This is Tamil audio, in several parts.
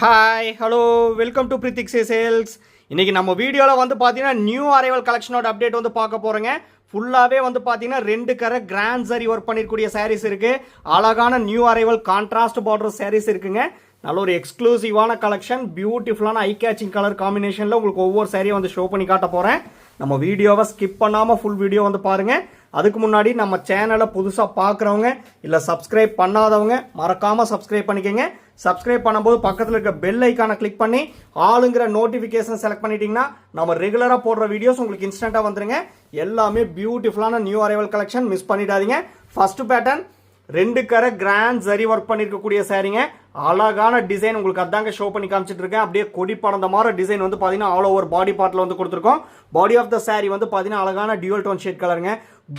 Hi hello welcome to Prithik sales. இன்றைக்கி நம்ம வீடியோவில் வந்து பார்த்தீங்கன்னா நியூ அரைவல் கலெக்ஷனோட அப்டேட் வந்து பார்க்க போகிறோங்க. ஃபுல்லாகவே வந்து பார்த்தீங்கன்னா 2 கரை கிராண்ட் சரி ஒர்க் பண்ணிருக்கூடிய சாரீஸ் இருக்குது. அழகான new arrival contrast border saris இருக்குங்க. நல்ல ஒரு எக்ஸ்க்ளூசிவான கலெக்ஷன், பியூட்டிஃபுல்லான ஐ கேச்சிங் கலர் காம்பினேஷனில் உங்களுக்கு ஒவ்வொரு சாரியும் வந்து ஷோ பண்ணி காட்ட போகிறேன். நம்ம வீடியோவை ஸ்கிப் பண்ணாமல் ஃபுல் வீடியோ வந்து பாருங்கள். அதுக்கு முன்னாடி நம்ம சேனலை புதுசாக பார்க்குறவங்க இல்லை சப்ஸ்கிரைப் பண்ணாதவங்க மறக்காமல் சப்ஸ்கிரைப் பண்ணிக்கோங்க. சப்ஸ்கிரைப் பண்ணும்போது பக்கத்தில் இருக்க பெல் ஐக்கானை கிளிக் பண்ணி ஆளுங்கிற நோட்டிஃபிகேஷன் செலக்ட் பண்ணிட்டீங்கன்னா நம்ம ரெகுலராக போடுற வீடியோஸ் உங்களுக்கு இன்ஸ்டண்ட்டாக வந்துருங்க. எல்லாமே பியூட்டிஃபுல்லான நியூ அரைவல் கலெக்ஷன், மிஸ் பண்ணிடாதீங்க. ஃபர்ஸ்ட் பேட்டர்ன் 2 கரை கிராண்ட் சரி ஒர்க் பண்ணிருக்கக்கூடிய சாரீங்க. அழகான டிசைன் உங்களுக்கு அதாங்க ஷோ பண்ணி காமிச்சிட்டு இருக்கேன். அப்படியே கொடி பறந்த மாதிரி டிசைன் வந்து பார்த்தீங்கன்னா ஆல் ஓவர் பாடி பார்ட்டில் வந்து கொடுத்துருக்கோம். பாடி ஆஃப் த சாரீ வந்து பார்த்தீங்கன்னா அழகான டியூவல் டோன் ஷேட் கலருங்க.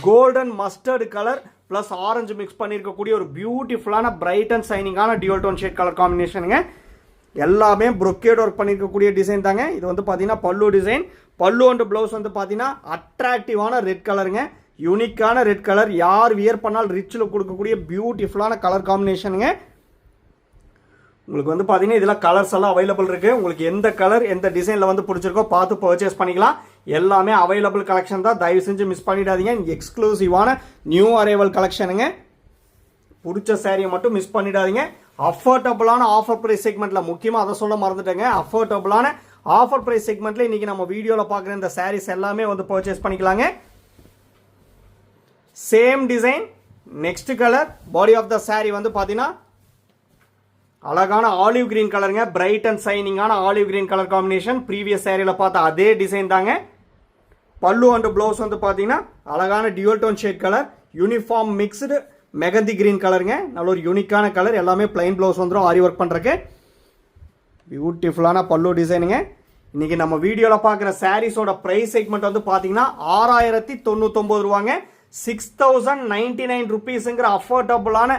Golden mustard colour plus orange mix பண்ணியிருக்கக்கூடிய ஒரு பியூட்டிஃபுல்லான பிரைட் அண்ட் சைனிங்கான டியூவல் டோன் ஷேட் கலர் காம்பினேஷனுங்க. எல்லாமே ப்ரொக்கேட் ஒர்க் பண்ணியிருக்கக்கூடிய டிசைன் தாங்க. இது வந்து பார்த்தீங்கன்னா பல்லு டிசைன். பல்லு அண்ட் ப்ளவுஸ் வந்து பார்த்தீங்கன்னா அட்ராக்டிவான ரெட் கலருங்க. யூனிக்கான ரெட் கலர், யார் வியர் பண்ணால் ரிச்சில் கொடுக்கக்கூடிய பியூட்டிஃபுல்லான கலர் காம்பினேஷனுங்க. உங்களுக்கு வந்து பார்த்தீங்கன்னா இதில் கலர்ஸ் எல்லாம் அவைலபிள் இருக்குது. உங்களுக்கு எந்த கலர் எந்த டிசைனில் வந்து பிடிச்சிருக்கோ பார்த்து பர்ச்சேஸ் பண்ணிக்கலாம். எல்லாமே அவைலபிள் கலெக்ஷன் தான், தயவு செஞ்சு மிஸ் பண்ணிடாதீங்க. எக்ஸ்க்ளூசிவான நியூ அரைவல் கலெக்ஷனுங்க. பிடிச்ச சாரியை மட்டும் மிஸ் பண்ணிடாதீங்க. அஃபோர்டபுளான ஆஃபர் ப்ரைஸ் செக்மெண்ட்டில், முக்கியமாக அதை சொல்ல மறந்துட்டேங்க, அஃபோர்டபுளான ஆஃபர் ப்ரைஸ் செக்மெண்ட்டில் இன்றைக்கி நம்ம வீடியோவில் பார்க்குற இந்த சாரீஸ் எல்லாமே வந்து பர்ச்சேஸ் பண்ணிக்கலாங்க. Same design, next colour. Body of the sari வந்து பார்த்தீங்கன்னா அழகான ஆலிவ் கிரீன் கலருங்க. பிரைட் அண்ட் சைனிங்கான olive green colour combination. Previous சாரியில் பார்த்த அதே டிசைன் தாங்க. பல்லு அண்ட் ப்ளவுஸ் வந்து பார்த்தீங்கன்னா அழகான dual tone shade colour, uniform mixed mehndi green கலருங்க. நல்ல ஒரு யூனிக்கான கலர். எல்லாமே பிளைன் ப்ளவுஸ் வந்துடும் ஆரி ஒர்க் பண்ணுறக்கு. பியூட்டிஃபுல்லான பல்லு டிசைனுங்க. இன்றைக்கி நம்ம வீடியோவில் பார்க்குற சாரீஸோட ப்ரைஸ் செக்மெண்ட் வந்து பார்த்தீங்கன்னா 6099 ரூபாங்க. 6099 ருபீஸுங்கிற அஃபோர்டபுளான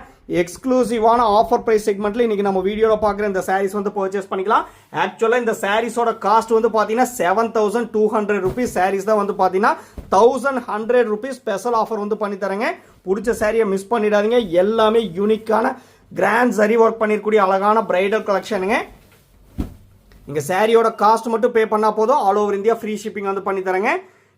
எக்ஸ்க்ளூசிவான ஆஃபர் ப்ரைஸ் செக்மெண்ட்டில் இன்றைக்கி நம்ம வீடியோவில் பார்க்குற இந்த சாரீஸ் வந்து பர்ச்சேஸ் பண்ணிக்கலாம். ஆக்சுவலாக இந்த சாரீஸோட காஸ்ட் வந்து பார்த்தீங்கன்னா 7200 ருபீஸ். சாரீஸ் தான் வந்து பார்த்தீங்கன்னா 1100 ருபீஸ் ஸ்பெஷல் ஆஃபர் வந்து பண்ணி தரேங்க. பிடிச்ச சாரியை மிஸ் பண்ணிடாதீங்க. எல்லாமே யூனிக்கான கிராண்ட் சரி ஒர்க் பண்ணிருக்கக்கூடிய அழகான பிரைடல் கலெக்ஷனுங்க. இங்கே சாரியோட காஸ்ட் மட்டும் பே பண்ணால் போதும், all over India free shipping வந்து பண்ணி தரேங்க.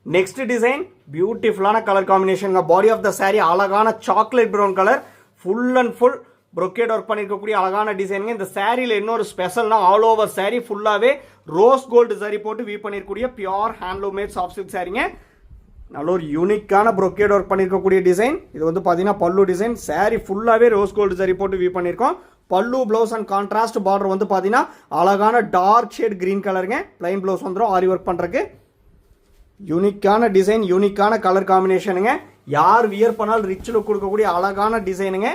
நெக்ஸ்ட் டிசைன், பியூட்டிஃபுல்லான colour combination. Body of the sari அழகான chocolate brown colour, full and full brocade work பண்ணிருக்கக்கூடிய அழகான டிசைனுங்க. இந்த சாரியில் இன்னொரு ஸ்பெஷல்னா ஆல் ஓவர் சாரி ஃபுல்லாகவே ரோஸ் கோல்டு சாரி போட்டு வீ பண்ணிருக்கக்கூடிய pure handloom made soft silk சாரிங்க. நல்ல ஒரு யூனிக்கான ப்ரொக்கேட் ஒர்க் பண்ணிருக்கக்கூடிய டிசைன். இது வந்து பார்த்தீங்கன்னா பல்லு டிசைன். சாரி ஃபுல்லாகவே ரோஸ் கோல்டு சாரி போட்டு வீ பண்ணியிருக்கோம். பல்லு ப்ளவுஸ் அண்ட் கான்ட்ராஸ்ட் பார்டர் வந்து பார்த்தீங்கன்னா அழகான டார்க் ஷேட் கிரீன் கலருங்க. பிளைன் ப்ளவுஸ் வந்துடும் ஆரி ஒர்க் பண்ணுறக்கு. யூனிக்கான டிசைன், யூனிக்கான கலர் காம்பினேஷனுங்க. யார் வியர் பண்ணால் ரிச் லுக் கொடுக்கக்கூடிய அழகான டிசைனுங்க.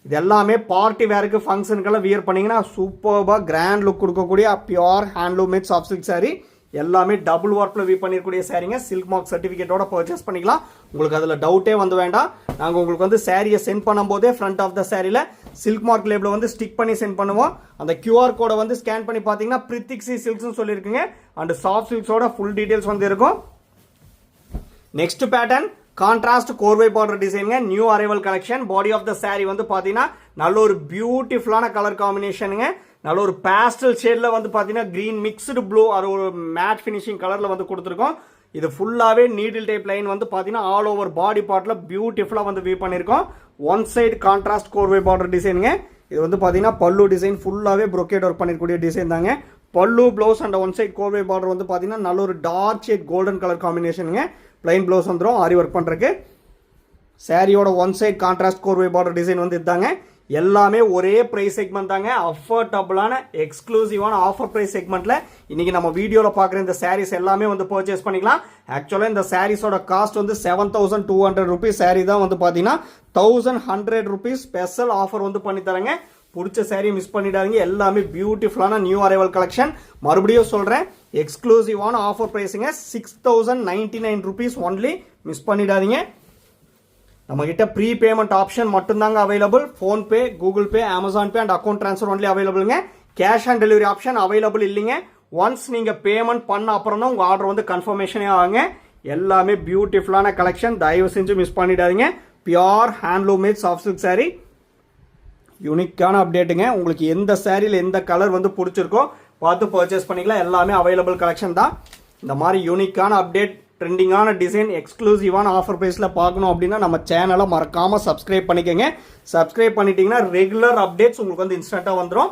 இது எல்லாமே பார்ட்டி வேருக்கு ஃபங்க்ஷனுக்கெல்லாம் வியர் பண்ணிங்கன்னா சூப்பராக கிராண்ட் லுக் கொடுக்கக்கூடிய pure handloom made soft silk sorry. எல்லாமே டபுள் ஒர்க்கில் வீ பண்ணிருக்கக்கூடிய சாரிங்க. சில்க் மார்க் சர்டிஃபிகேட்டோட பர்ச்சேஸ் பண்ணிக்கலாம். உங்களுக்கு அதில் டவுட்டே வந்து வேண்டாம். நாங்கள் உங்களுக்கு வந்து சாரியை சென்ட் பண்ணும்போதே ஃப்ரண்ட் ஆஃப் த சாரியில் சில்க் மார்க் லேபிளை வந்து ஸ்டிக் பண்ணி சென்ட் பண்ணுவோம். அந்த QR கோடை வந்து ஸ்கேன் பண்ணி பார்த்தீங்கன்னா பிரித்திக் சில்க்ஸ்னு சொல்லியிருக்குங்க. அண்ட் சாஃப்ட் சில்க்ஸோட ஃபுல் டீடைல்ஸ் வந்து இருக்கும். நெக்ஸ்ட் பேட்டர்ன், கான்ட்ராஸ்ட் கோர்வை பார்டர் டிசைனுங்க. New arrival collection. Body of the sari வந்து பார்த்தீங்கன்னா நல்ல ஒரு பியூட்டிஃபுல்லான கலர் காம்பினேஷனுங்க. நல்ல ஒரு பேஸ்டல் ஷேடில் வந்து பார்த்தீங்கன்னா கிரீன் மிக்ஸ்டு ப்ளூ, அது ஒரு மேட் ஃபினிஷிங் கலரில் வந்து கொடுத்துருக்கோம். இது ஃபுல்லாகவே நீடில் டைப் லைன் வந்து பார்த்தீங்கன்னா ஆல் ஓவர் பாடி பார்ட்டில் பியூட்டிஃபுல்லாக வந்து வீ பண்ணியிருக்கோம். ஒன் சைடு கான்ட்ராஸ்ட் கோர்வை பார்டர் டிசைனுங்க. இது வந்து பார்த்தீங்கன்னா பல்லு டிசைன் ஃபுல்லாகவே ப்ரொக்கேட் ஒர்க் பண்ணிருக்கக்கூடிய டிசைன் தாங்க. Pallu blouse and one side கோர்வை பார்டர் வந்து பார்த்தீங்கன்னா நல்ல ஒரு டார்க் ஷேட் கோல்டன் கலர் காம்பினேஷனுங்க. பிளைன் ப்ளவுஸ் வந்துடும் ஆரி ஒர்க் பண்ணுறக்கு. சாரியோட ஒன் சைட் கான்ட்ராஸ்ட் கோர்வை பார்டர் டிசைன் வந்து இதுதாங்க. எல்லாமே ஒரே ப்ரைஸ் செக்மெண்ட் தாங்க. அஃபோர்டபுளான எக்ஸ்க்ளூசிவான ஆஃபர் ப்ரைஸ் செக்மெண்ட்டில் இன்றைக்கி நம்ம வீடியோவில் பார்க்குற இந்த சாரீஸ் எல்லாமே வந்து பர்ச்சேஸ் பண்ணிக்கலாம். ஆக்சுவலாக இந்த சாரீஸோட காஸ்ட் வந்து 7200 ருபீஸ். சாரீ தான் வந்து பார்த்தீங்கன்னா 1100 ருபீஸ் ஸ்பெஷல் ஆஃபர் வந்து பண்ணி தரேங்க. பிடிச்ச சாரீ மிஸ் பண்ணிடாதீங்க. எல்லாமே பியூட்டிஃபுல்லான நியூ அரைவல் கலெக்ஷன். மறுபடியும் சொல்கிறேன், எக்ஸ்க்ளூசிவான ஆஃபர் ப்ரைஸுங்க. 6099 ருபீஸ் ஒன்லி. மிஸ் பண்ணிடாதீங்க. நம்மகிட்ட ப்ரீ பேமெண்ட் ஆப்ஷன் மட்டும்தாங்க available. PhonePe, Google Pay, Amazon Pay and account transfer only அவைலபிளுங்க. Cash on delivery option available இல்லைங்க. ஒன்ஸ் நீங்கள் பேமெண்ட் பண்ண அப்புறம் தான் உங்கள் ஆர்டர் வந்து கன்ஃபர்மேஷனே ஆகுங்க. எல்லாமே பியூட்டிஃபுல்லான கலெக்ஷன், தயவு செஞ்சு மிஸ் பண்ணிடாதீங்க. Pure handloom made soft silk sorry. யூனிக்கான அப்டேட்டுங்க. உங்களுக்கு எந்த சாரியில் எந்த கலர் வந்து பிடிச்சிருக்கோ பார்த்து பர்ச்சேஸ் பண்ணிக்கலாம். எல்லாமே அவைலபிள் கலெக்ஷன் தான். இந்த மாதிரி யூனிக்கான அப்டேட், ட்ரெண்டிங்கான டிசைன், எக்ஸ்க்ளூசிவான ஆஃபர் ப்ரைஸில் பார்க்கணும் அப்படின்னா நம்ம சேனலை மறக்காமல் சப்ஸ்கிரைப் பண்ணிக்கோங்க. சப்ஸ்கிரைப் பண்ணிட்டீங்கன்னா ரெகுலர் அப்டேட்ஸ் உங்களுக்கு வந்து இன்ஸ்டண்ட்டாக வந்துடும்.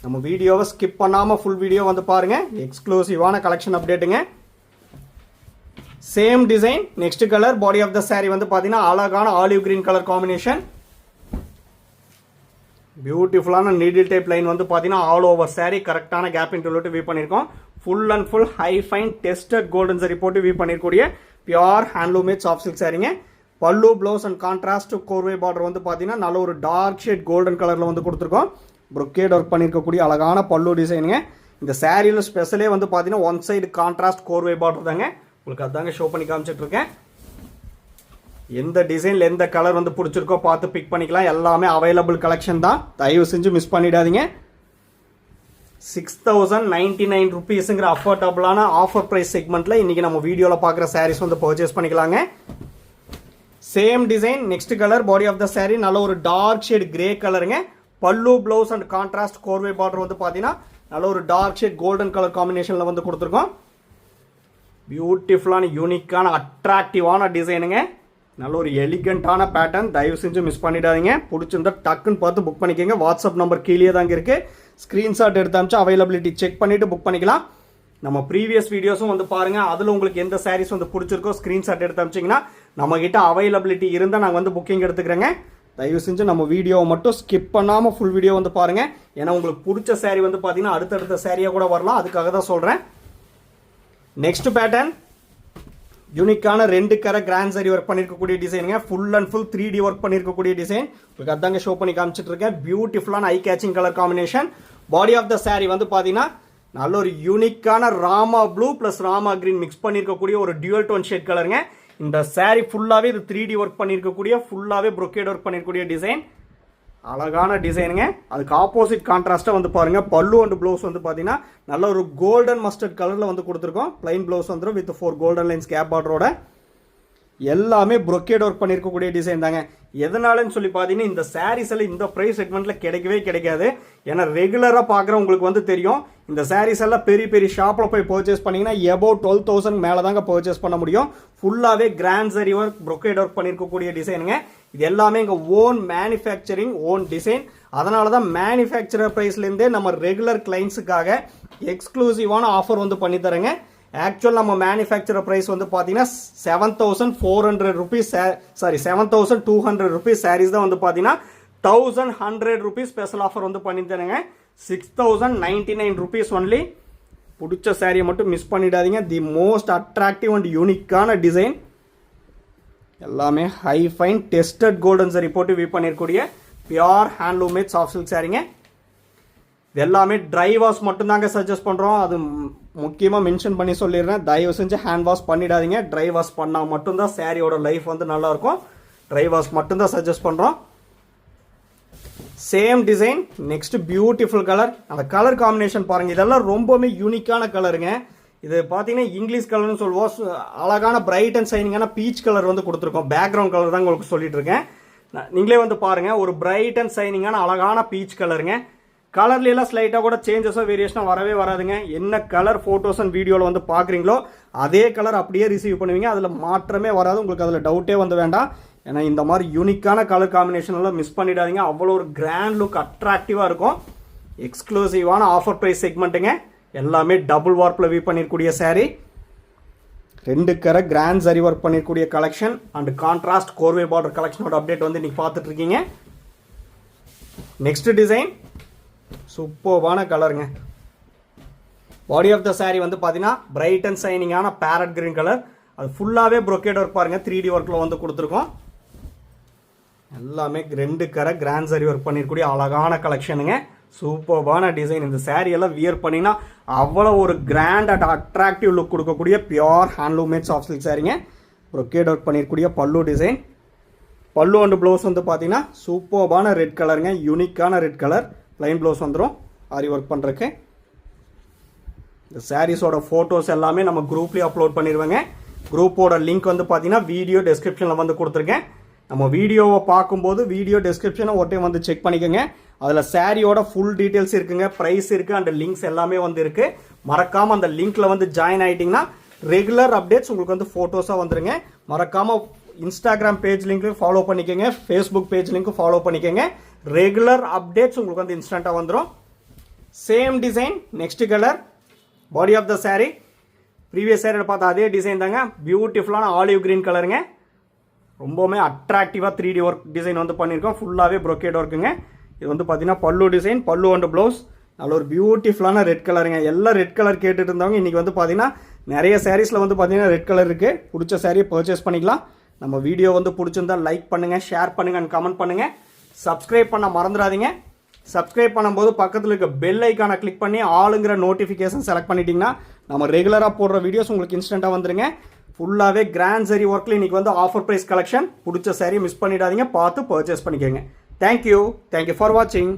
நம்ம வீடியோவை ஸ்கிப் பண்ணாமல் ஃபுல் வீடியோ வந்து பாருங்கள். எக்ஸ்க்ளூசிவான கலெக்ஷன் அப்டேட்டுங்க. Same design, next colour. Body of the sari வந்து பார்த்தீங்கன்னா அழகான ஆலிவ் கிரீன் கலர் காம்பினேஷன். பியூட்டிஃபுல்லான நீடில் டைப் லைன் வந்து பார்த்தீங்கன்னா ஆல் ஓவர் சாரி கரெக்டான கேப் இன்டர்வியூ வியூ பண்ணியிருக்கோம். Full and full high fine tested golden zari போட்டு வியூ பண்ணிருக்கூடிய pure handloom made soft silk சாரிங்க. பல்லு, ப்ளவுஸ் அண்ட் கான்ட்ராஸ்ட் கோர்வே பார்டர் வந்து பார்த்தீங்கன்னா நல்ல ஒரு டார்க் ஷேட் கோல்டன் கலரில் வந்து கொடுத்துருக்கோம். ப்ரொக்கேட் ஒர்க் பண்ணியிருக்கக்கூடிய அழகான பல்லு டிசைனுங்க. இந்த சாரியில் ஸ்பெஷலே வந்து பார்த்தீங்கன்னா ஒன் சைடு கான்ட்ராஸ்ட் கோர்வே பார்டர் தாங்க. உங்களுக்கு அதாங்க ஷோ பண்ணி காமிச்சிட்டு இருக்கேன். எந்த டிசைனில் எந்த கலர் வந்து பிடிச்சிருக்கோ பார்த்து பிக் பண்ணிக்கலாம். எல்லாமே அவைலபிள் கலெக்ஷன் தான். தயவு செஞ்சு மிஸ் பண்ணிடாதீங்க. 6099 rupeesங்கிற அஃபோர்டபுளான ஆஃபர் ப்ரைஸ் செக்மெண்ட்டில் இன்றைக்கி நம்ம வீடியோவில் பார்க்குற சாரீஸ் வந்து பர்ச்சேஸ் பண்ணிக்கலாங்க. Same design, next colour. Body of the sari நல்ல ஒரு டார்க் ஷேட் கிரே கலருங்க. பல்லு, ப்ளவுஸ் அண்ட் கான்ட்ராஸ்ட் கோர்வே பார்டர் வந்து பார்த்தீங்கன்னா நல்ல ஒரு டார்க் ஷேட் கோல்டன் கலர் காம்பினேஷனில் வந்து கொடுத்துருக்கோம். பியூட்டிஃபுல்லான யூனிக்கான அட்ராக்டிவான டிசைனுங்க. நல்ல ஒரு எலிகண்டான பேட்டர்ன். தயவு செஞ்சு மிஸ் பண்ணிடாதீங்க. பிடிச்சிருந்தா டக்குன்னு பார்த்து புக் பண்ணிக்கோங்க. வாட்ஸ்அப் நம்பர் கீழே தாங்க இருக்குது. ஸ்க்ரீன்ஷாட் எடுத்து அமிச்சு அவைலபிலிட்டி செக் பண்ணிவிட்டு புக் பண்ணிக்கலாம். நம்ம ப்ரீவியஸ் வீடியோஸும் வந்து பாருங்கள். அதில் உங்களுக்கு எந்த சாரீஸ் வந்து பிடிச்சிருக்கோ ஸ்க்ரீன்ஷாட் எடுத்து அமிச்சிங்கன்னா நம்மக்கிட்ட அவைலபிலிட்டி இருந்தால் நாங்கள் வந்து புக்கிங் எடுத்துக்கிறேங்க. தயவு செஞ்சு நம்ம வீடியோவை மட்டும் ஸ்கிப் பண்ணாமல் ஃபுல் வீடியோ வந்து பாருங்கள். ஏன்னா உங்களுக்கு பிடிச்ச சாரீ வந்து பார்த்தீங்கன்னா அடுத்தடுத்த சாரியாக கூட வரலாம். அதுக்காக தான் சொல்கிறேன். நெக்ஸ்ட் பேட்டர்ன், யூனிக்கான 2 கரை கிராண்ட் சாரி ஒர்க் பண்ணியிருக்கக்கூடிய டிசைனுங்க. Full and full 3D work பண்ணியிருக்கக்கூடிய டிசைன். உங்களுக்கு அதாங்க ஷோ பண்ணி காமிச்சிட்டு இருக்கேன். பியூட்டிஃபுல்லான eye catching colour combination. Body of the sari வந்து பார்த்தீங்கன்னா நல்ல ஒரு யூனிக்கான Rama blue plus Rama green mix பண்ணியிருக்கக்கூடிய ஒரு டியூவல் டோன் ஷேட் கலருங்க. இந்த சாரி ஃபுல்லாகவே இது 3D ஒர்க் பண்ணியிருக்கக்கூடிய, ஃபுல்லாகவே ப்ரொக்கேட் ஒர்க் பண்ணியிருக்கக்கூடிய டிசைன். அழகான டிசைனுங்க. அதுக்கு ஆப்போசிட் கான்ட்ராஸ்ட்டாக வந்து பாருங்கள். பல்லு அண்ட் ப்ளவுஸ் வந்து பார்த்தீங்கன்னா நல்ல ஒரு கோல்டன் மஸ்டர்ட் கலரில் வந்து கொடுத்துருக்கோம். பிளைன் ப்ளவுஸ் வந்துடும் வித் 4 கோல்டன் லைன்ஸ் கேப் பார்டரோட. எல்லாமே ப்ரொக்கேட் ஒர்க் பண்ணியிருக்கக்கூடிய டிசைன் தாங்க. எதனாலன்னு சொல்லி பார்த்தீங்கன்னா இந்த சாரீஸ் எல்லாம் இந்த ப்ரைஸ் செக்மெண்ட்டில் கிடைக்கவே கிடைக்காது. ஏன்னா ரெகுலராக பார்க்குற உங்களுக்கு வந்து தெரியும். இந்த சாரீஸ் எல்லாம் பெரிய பெரிய ஷாப்பில் போய் பர்ச்சேஸ் பண்ணிங்கன்னா எபோவ் 12,000 மேலே தாங்க பர்ச்சேஸ் பண்ண முடியும். ஃபுல்லாகவே grand zari work, brocade work பண்ணியிருக்கக்கூடிய டிசைனுங்க. இது எல்லாமே எங்கள் ஓன் மேனுஃபேக்சரிங், ஓன் டிசைன். அதனால தான் மேனுஃபேக்சரர் ப்ரைஸ்லேருந்தே நம்ம ரெகுலர் கிளைண்ட்ஸுக்காக எக்ஸ்க்ளூசிவான ஆஃபர் வந்து பண்ணித்தரேங்க. ஆக்சுவல் நம்ம மேனுஃபேக்சரர் ப்ரைஸ் வந்து பார்த்தீங்கன்னா 7,400 rupees, 7,200 rupees சாரீஸ் தான் வந்து பார்த்தீங்கன்னா 1,100 rupees ஸ்பெஷல் ஆஃபர் வந்து பண்ணித்தரேங்க. 6,099 rupees ஒன்லி. பிடிச்ச சாரியை மட்டும் மிஸ் பண்ணிடாதீங்க. தி மோஸ்ட் அட்ராக்டிவ் அண்ட் யூனிக்கான டிசைன். எல்லாமே high fine tested golden zari போட்டு வியூ பண்ணிருக்கூடிய pure handloom made soft silk சாரிங்க. இது எல்லாமே ட்ரை வாஷ் மட்டும்தாங்க சஜஸ்ட் பண்ணுறோம். அது முக்கியமாக மென்ஷன் பண்ணி சொல்லிடுறேன். தயவு செஞ்சு ஹேண்ட் வாஷ் பண்ணிடாதீங்க. ட்ரை வாஷ் பண்ணால் மட்டும்தான் சாரியோட லைஃப் வந்து நல்லாயிருக்கும். ட்ரை வாஷ் மட்டும்தான் சஜஸ்ட் பண்ணுறோம். Same design, next beautiful colour. அந்த கலர் காம்பினேஷன் பாருங்கள். இதெல்லாம் ரொம்பவுமே யூனிக்கான கலருங்க. இது பார்த்தீங்கன்னா இங்கிலீஷ் கலர்னு சொல்லுவோம். அழகான பிரைட் அண்ட் ஷைனிங்கான பீச் கலர் வந்து கொடுத்துருக்கோம். பேக்ரவுண்ட் கலர் தான் உங்களுக்கு சொல்லிட்டு இருக்கேன். நீங்களே வந்து பாருங்கள். ஒரு பிரைட் அண்ட் ஷைனிங்கான அழகான பீச் கலருங்க. கலர்லாம் ஸ்லைட்டாக கூட சேஞ்சஸோ வேரியேஷனோ வரவே வராதுங்க. என்ன கலர் ஃபோட்டோஸ் அண்ட் வீடியோவில் வந்து பார்க்குறீங்களோ அதே கலர் அப்படியே ரிசீவ் பண்ணுவீங்க. அதில் மாற்றமே வராது. உங்களுக்கு அதில் டவுட்டே வந்து வேண்டாம். ஏன்னா இந்த மாதிரி யூனிக்கான கலர் காம்பினேஷன்லாம் மிஸ் பண்ணிடாதீங்க. அவ்வளோ ஒரு கிராண்ட் லுக், அட்ராக்டிவாக இருக்கும். எக்ஸ்க்ளூசிவான ஆஃபர் ப்ரைஸ் செக்மெண்ட்டுங்க. எல்லாமே டபுள் வார்ப்பில் வியூ பண்ணிருக்கூடிய சாரீ. 2 கரை கிராண்ட் சரி ஒர்க் பண்ணிருக்கூடிய கலெக்ஷன் அண்ட் கான்ட்ராஸ்ட் கோர்வே பார்டர் கலெக்ஷனோட அப்டேட் வந்து இன்னைக்கு பார்த்துட்டு இருக்கீங்க. நெக்ஸ்ட் டிசைன், சூப்பர்வான கலருங்க. பாடி ஆஃப் த சாரீ வந்து பார்த்தீங்கன்னா பிரைட் அண்ட் ஷைனிங்கான பேரட் கிரீன் கலர். அது ஃபுல்லாகவே ப்ரொக்கேட் ஒர்க் பாருங்கள். 3D ஒர்க்கில் வந்து கொடுத்துருக்கோம். எல்லாமே 2 கரை கிராண்ட் சரி ஒர்க் பண்ணிருக்கூடிய அழகான கலெக்ஷனுங்க. சூப்பர்வான டிசைன். இந்த சாரீ எல்லாம் வியர் பண்ணிங்கன்னா அவ்வளோ ஒரு கிராண்ட் அண்ட் அட்ராக்டிவ் லுக் கொடுக்கக்கூடிய pure handloom made soft silk சாரீங்க. ப்ரொக்கேட் ஒர்க் பண்ணிருக்கூடிய பல்லு டிசைன். பல்லு அண்ட் ப்ளவுஸ் வந்து பார்த்தீங்கன்னா சூப்பர்வான ரெட் கலருங்க. யூனிக்கான ரெட் கலர். ப்ளைன் ப்ளவுஸ் வந்துடும் ஆரி ஒர்க் பண்ணுறக்கு. இந்த சாரீஸோட ஃபோட்டோஸ் எல்லாமே நம்ம குரூப்லேயே அப்லோட் பண்ணிடுவேங்க. குரூப்போட லிங்க் வந்து பார்த்தீங்கன்னா வீடியோ டெஸ்கிரிப்ஷனில் வந்து கொடுத்துருக்கேன். நம்ம வீடியோவை பார்க்கும்போது வீடியோ டிஸ்கிரிப்ஷனை ஒரு டைம் வந்து செக் பண்ணிக்கோங்க. அதில் சாரியோட ஃபுல் டீட்டெயில்ஸ் இருக்குங்க, ப்ரைஸ் இருக்குது அண்ட் லிங்க்ஸ் எல்லாமே வந்து இருக்குது. மறக்காமல் அந்த லிங்க்கில் வந்து ஜாயின் ஆகிட்டிங்கன்னா ரெகுலர் அப்டேட்ஸ் உங்களுக்கு வந்து ஃபோட்டோஸாக வந்துருங்க. மறக்காமல் இன்ஸ்டாகிராம் பேஜ் லிங்க்கும் ஃபாலோ பண்ணிக்கோங்க, ஃபேஸ்புக் பேஜ் லிங்க்கும் ஃபாலோ பண்ணிக்கோங்க. ரெகுலர் அப்டேட்ஸ் உங்களுக்கு வந்து இன்ஸ்டண்ட்டாக வந்துடும். Same design, next colour, body of the sari previous சாரியில் பார்த்தா அதே டிசைன் தாங்க. பியூட்டிஃபுல்லான ஆலிவ் கிரீன் கலருங்க. ரொம்பவுமே அட்ராக்டிவாக 3D ஒர்க் டிசைன் வந்து பண்ணியிருக்கோம். ஃபுல்லாகவே ப்ரொக்கேட் ஒர்க்குங்க. இது வந்து பார்த்தீங்கன்னா பல்லு டிசைன், பல்லு அண்ட் ப்ளவுஸ். நல்ல ஒரு பியூட்டிஃபுல்லான ரெட் கலருங்க. எல்லாம் ரெட் கலர் கேட்டுட்டு இருந்தவங்க இன்றைக்கி வந்து பார்த்தீங்கன்னா நிறைய சாரீஸில் வந்து பார்த்தீங்கன்னா ரெட் கலர் இருக்குது. பிடிச்ச சாரியை பர்ச்சேஸ் பண்ணிக்கலாம். நம்ம வீடியோ வந்து பிடிச்சிருந்தா லைக் பண்ணுங்கள், ஷேர் பண்ணுங்கள் அண்ட் கமெண்ட் பண்ணுங்கள். சப்ஸ்கிரைப் பண்ண மறந்துடாதீங்க. சப்ஸ்கிரைப் பண்ணும்போது பக்கத்தில் இருக்க பெல் ஐக்கானை கிளிக் பண்ணி ஆளுங்கிற நோட்டிஃபிகேஷன் செலக்ட் பண்ணிட்டீங்கன்னா நம்ம ரெகுலராக போடுற வீடியோஸ் உங்களுக்கு இன்ஸ்டண்ட்டாக வந்துருங்க. ஃபுல்லாகவே கிராண்ட் சரி ஒர்க்கில் இன்றைக்கி வந்து ஆஃபர் ப்ரைஸ் கலெக்ஷன். பிடிச்ச சாரி மிஸ் பண்ணிடாதீங்க, பார்த்து பர்ச்சேஸ் பண்ணிக்கோங்க. தேங்க்யூ ஃபார் வாட்சிங்.